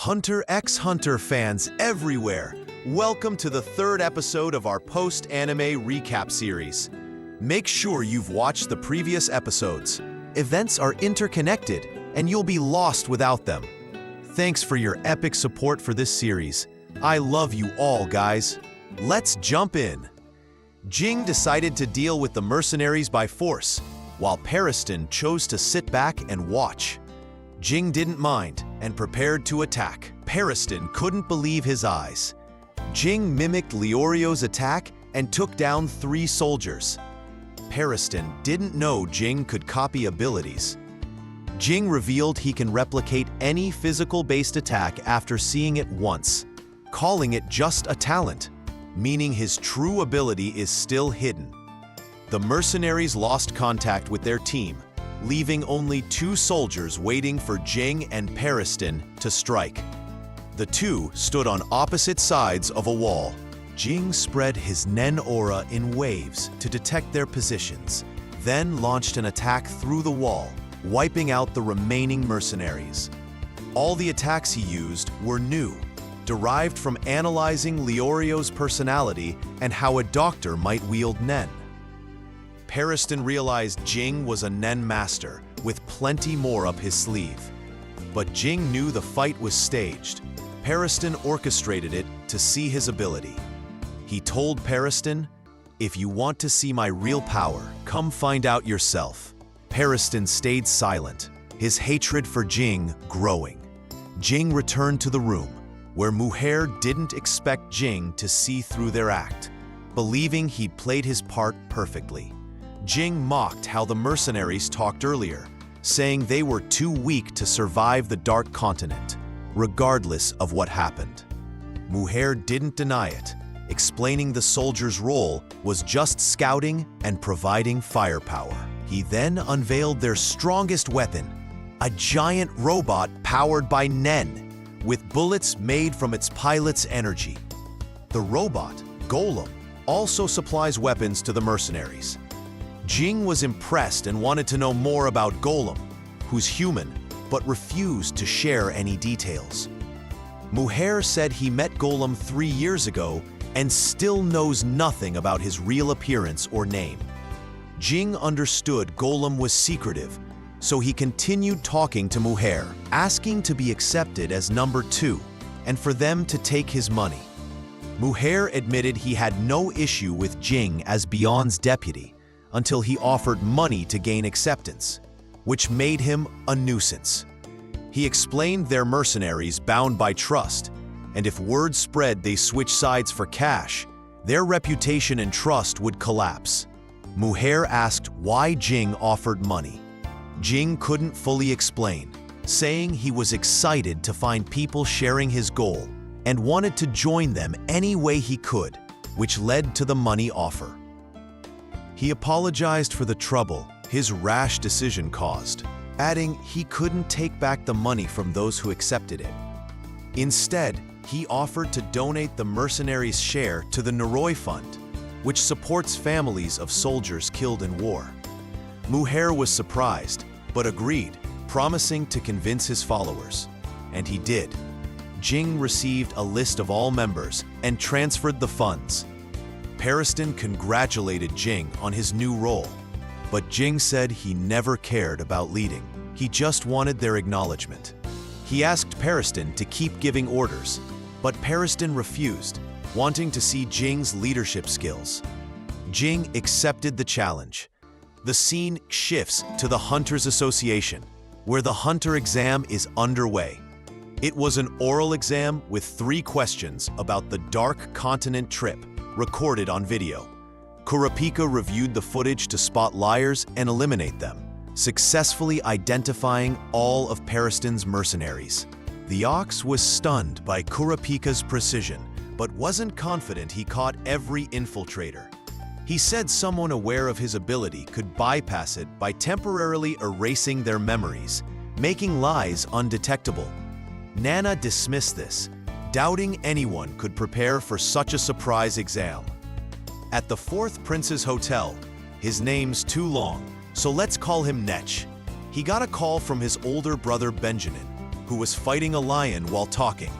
Hunter x Hunter fans everywhere, welcome to the third episode of our post-anime recap series. Make sure you've watched the previous episodes. Events are interconnected, and you'll be lost without them. Thanks for your epic support for this series. I love you all, guys. Let's jump in. Ging decided to deal with the mercenaries by force, while Pariston chose to sit back and watch. Ging didn't mind and prepared to attack. Pariston couldn't believe his eyes. Ging mimicked Leorio's attack and took down 3 soldiers. Pariston didn't know Ging could copy abilities. Ging revealed he can replicate any physical-based attack after seeing it once, calling it just a talent, meaning his true ability is still hidden. The mercenaries lost contact with their team, leaving only 2 soldiers waiting for Ging and Pariston to strike. The 2 stood on opposite sides of a wall. Ging spread his Nen aura in waves to detect their positions, then launched an attack through the wall, wiping out the remaining mercenaries. All the attacks he used were new, derived from analyzing Leorio's personality and how a doctor might wield Nen. Pariston realized Ging was a Nen master, with plenty more up his sleeve. But Ging knew the fight was staged. Pariston orchestrated it to see his ability. He told Pariston, "If you want to see my real power, come find out yourself." Pariston stayed silent, his hatred for Ging growing. Ging returned to the room, where Mujer didn't expect Ging to see through their act, believing he'd played his part perfectly. Ging mocked how the mercenaries talked earlier, saying they were too weak to survive the Dark Continent, regardless of what happened. Mujer didn't deny it, explaining the soldiers' role was just scouting and providing firepower. He then unveiled their strongest weapon, a giant robot powered by Nen, with bullets made from its pilot's energy. The robot, Golem, also supplies weapons to the mercenaries. Ging was impressed and wanted to know more about Golem, who's human, but refused to share any details. Mujer said he met Golem 3 years ago and still knows nothing about his real appearance or name. Ging understood Golem was secretive, so he continued talking to Mujer, asking to be accepted as number 2 and for them to take his money. Mujer admitted he had no issue with Ging as Beyond's deputy, until he offered money to gain acceptance, which made him a nuisance. He explained they're mercenaries bound by trust, and if word spread they switch sides for cash, their reputation and trust would collapse. Mujer asked why Ging offered money. Ging couldn't fully explain, saying he was excited to find people sharing his goal and wanted to join them any way he could, which led to the money offer. He apologized for the trouble his rash decision caused, adding he couldn't take back the money from those who accepted it. Instead, he offered to donate the mercenaries' share to the Noroi Fund, which supports families of soldiers killed in war. Mujer was surprised, but agreed, promising to convince his followers. And he did. Ging received a list of all members and transferred the funds. Pariston congratulated Ging on his new role, but Ging said he never cared about leading. He just wanted their acknowledgement. He asked Pariston to keep giving orders, but Pariston refused, wanting to see Jing's leadership skills. Ging accepted the challenge. The scene shifts to the Hunters Association, where the Hunter exam is underway. It was an oral exam with 3 questions about the Dark Continent trip, recorded on video. Kurapika reviewed the footage to spot liars and eliminate them, successfully identifying all of Pariston's mercenaries. The Ox was stunned by Kurapika's precision, but wasn't confident he caught every infiltrator. He said someone aware of his ability could bypass it by temporarily erasing their memories, making lies undetectable. Nana dismissed this, doubting anyone could prepare for such a surprise exam. At the 4th Prince's Hotel, his name's too long, so let's call him Netch. He got a call from his older brother Benjamin, who was fighting a lion while talking.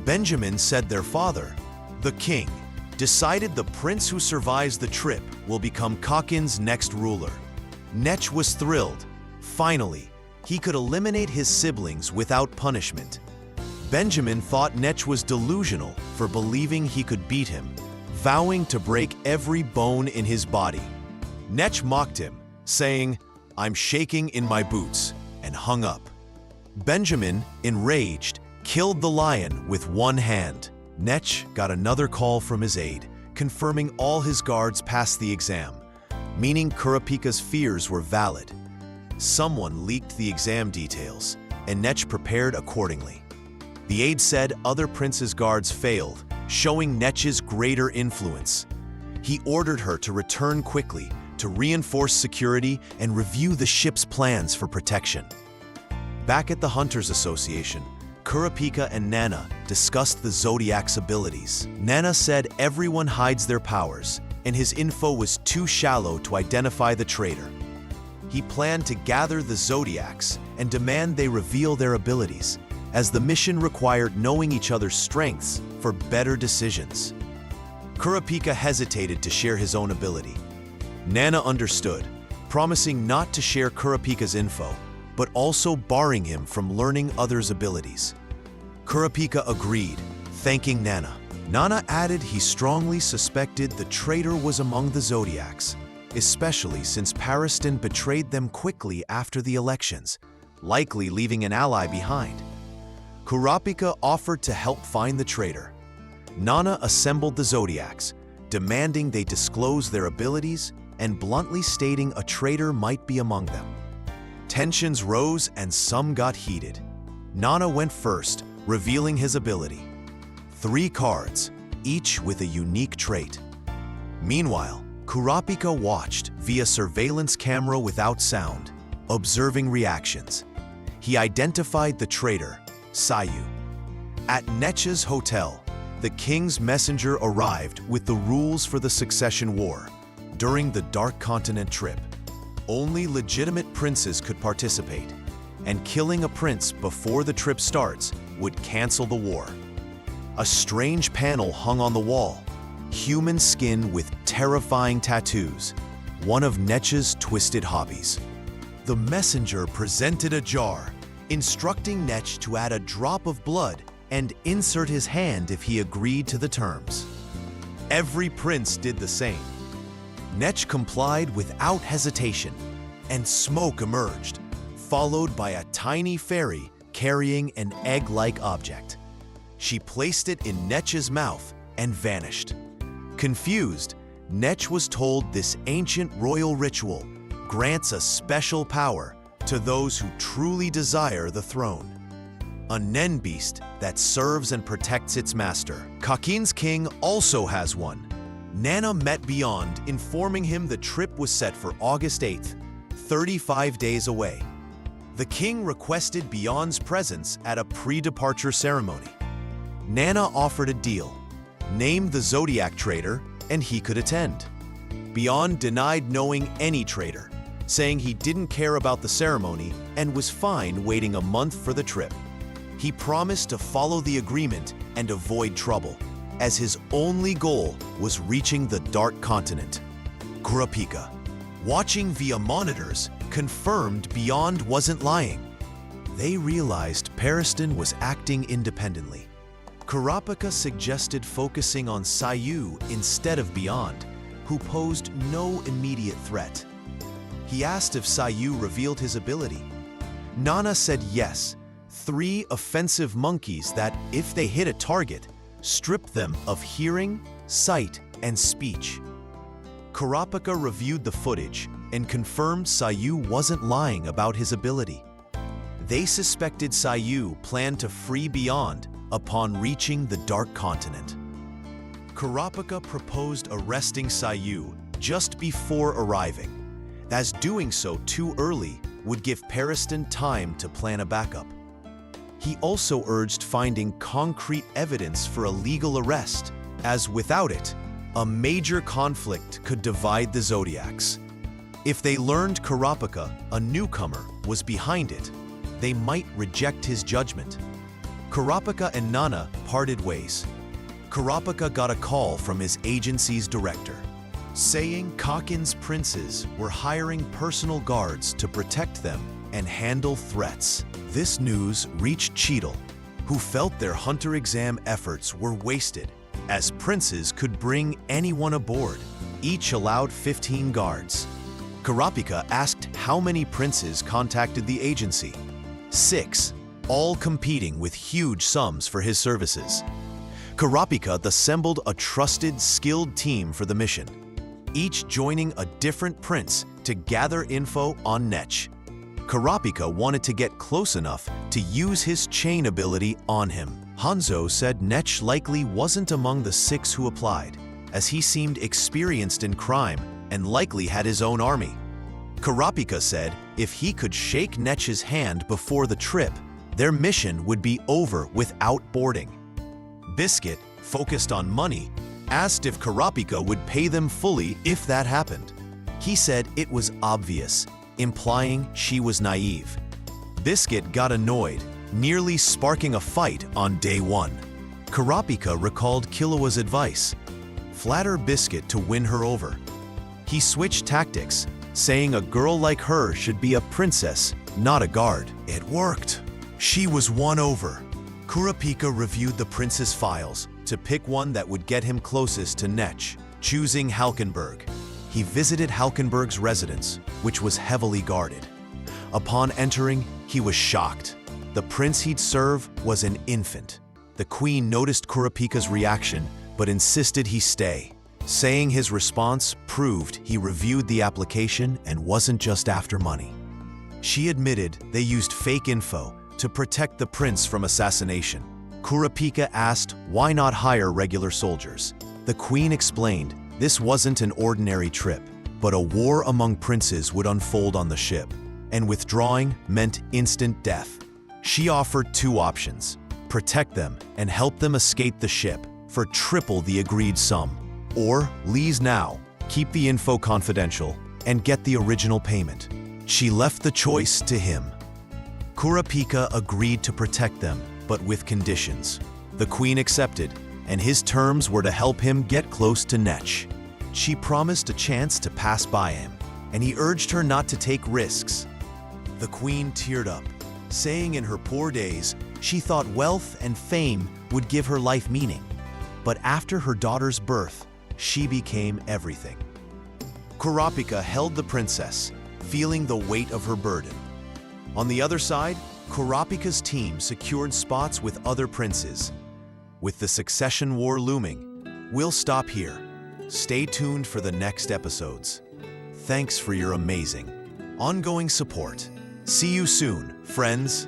Benjamin said their father, the king, decided the prince who survives the trip will become Kakin's next ruler. HxH was thrilled. Finally, he could eliminate his siblings without punishment. Benjamin thought HxH was delusional for believing he could beat him, vowing to break every bone in his body. HxH mocked him, saying, "I'm shaking in my boots," and hung up. Benjamin, enraged, killed the lion with one hand. HxH got another call from his aide, confirming all his guards passed the exam, meaning Kurapika's fears were valid. Someone leaked the exam details, and HxH prepared accordingly. The aide said other prince's guards failed, showing HxH's greater influence. He ordered her to return quickly to reinforce security and review the ship's plans for protection. Back at the Hunters Association, Kurapika and Nana discussed the Zodiac's abilities. Nana said everyone hides their powers, and his info was too shallow to identify the traitor. He planned to gather the Zodiacs and demand they reveal their abilities, as the mission required knowing each other's strengths for better decisions. Kurapika hesitated to share his own ability. Nana understood, promising not to share Kurapika's info, but also barring him from learning others' abilities. Kurapika agreed, thanking Nana. Nana added he strongly suspected the traitor was among the Zodiacs, especially since Pariston betrayed them quickly after the elections, likely leaving an ally behind. Kurapika offered to help find the traitor. Nana assembled the Zodiacs, demanding they disclose their abilities and bluntly stating a traitor might be among them. Tensions rose and some got heated. Nana went first, revealing his ability. 3 cards, each with a unique trait. Meanwhile, Kurapika watched via surveillance camera without sound, observing reactions. He identified the traitor, Sayu. At HxH's hotel, the king's messenger arrived with the rules for the Succession War during the Dark Continent trip. Only legitimate princes could participate, and killing a prince before the trip starts would cancel the war. A strange panel hung on the wall, human skin with terrifying tattoos, one of HxH's twisted hobbies. The messenger presented a jar, instructing HxH to add a drop of blood and insert his hand if he agreed to the terms. Every prince did the same. HxH complied without hesitation, and smoke emerged, followed by a tiny fairy carrying an egg-like object. She placed it in HxH's mouth and vanished. Confused, HxH was told this ancient royal ritual grants a special power to those who truly desire the throne. A Nen beast that serves and protects its master. Kakin's king also has one. Nana met Beyond, informing him the trip was set for August 8th, 35 days away. The king requested Beyond's presence at a pre-departure ceremony. Nana offered a deal, named the Zodiac Traitor, and he could attend. Beyond denied knowing any traitor, saying he didn't care about the ceremony and was fine waiting a month for the trip. He promised to follow the agreement and avoid trouble, as his only goal was reaching the Dark Continent. Kurapika, watching via monitors, confirmed Beyond wasn't lying. They realized Pariston was acting independently. Kurapika suggested focusing on Sayu instead of Beyond, who posed no immediate threat. He asked if Sayu revealed his ability. Nana said yes, 3 offensive monkeys that, if they hit a target, stripped them of hearing, sight, and speech. Kurapika reviewed the footage and confirmed Sayu wasn't lying about his ability. They suspected Sayu planned to free Beyond upon reaching the Dark Continent. Kurapika proposed arresting Sayu just before arriving, as doing so too early would give Pariston time to plan a backup. He also urged finding concrete evidence for a legal arrest, as without it, a major conflict could divide the Zodiacs. If they learned Kurapika, a newcomer, was behind it, they might reject his judgment. Kurapika and Nana parted ways. Kurapika got a call from his agency's director, saying Kakin's princes were hiring personal guards to protect them and handle threats. This news reached Cheadle, who felt their hunter exam efforts were wasted, as princes could bring anyone aboard, each allowed 15 guards. Kurapika asked how many princes contacted the agency. 6, all competing with huge sums for his services. Kurapika assembled a trusted, skilled team for the mission, each joining a different prince to gather info on HxH. Kurapika wanted to get close enough to use his chain ability on him. Hanzo said HxH likely wasn't among the 6 who applied, as he seemed experienced in crime and likely had his own army. Kurapika said if he could shake HxH's hand before the trip, their mission would be over without boarding. Biscuit, focused on money, asked if Kurapika would pay them fully if that happened. He said it was obvious, implying she was naive. Biscuit got annoyed, nearly sparking a fight on day 1. Kurapika recalled Killua's advice: flatter Biscuit to win her over. He switched tactics, saying a girl like her should be a princess, not a guard. It worked. She was won over. Kurapika reviewed the prince's files to pick one that would get him closest to HxH, choosing Halkenberg. He visited Halkenberg's residence, which was heavily guarded. Upon entering, he was shocked. The prince he'd serve was an infant. The queen noticed Kurapika's reaction, but insisted he stay, saying his response proved he reviewed the application and wasn't just after money. She admitted they used fake info to protect the prince from assassination. Kurapika asked why not hire regular soldiers. The queen explained this wasn't an ordinary trip, but a war among princes would unfold on the ship, and withdrawing meant instant death. She offered 2 options: protect them and help them escape the ship for triple the agreed sum, or leave now, keep the info confidential, and get the original payment. She left the choice to him. Kurapika agreed to protect them, but with conditions. The queen accepted, and his terms were to help him get close to HxH. She promised a chance to pass by him, and he urged her not to take risks. The queen teared up, saying in her poor days she thought wealth and fame would give her life meaning. But after her daughter's birth, she became everything. Kurapika held the princess, feeling the weight of her burden. On the other side, Kurapika's team secured spots with other princes. With the Succession War looming, we'll stop here. Stay tuned for the next episodes. Thanks for your amazing, ongoing support. See you soon, friends.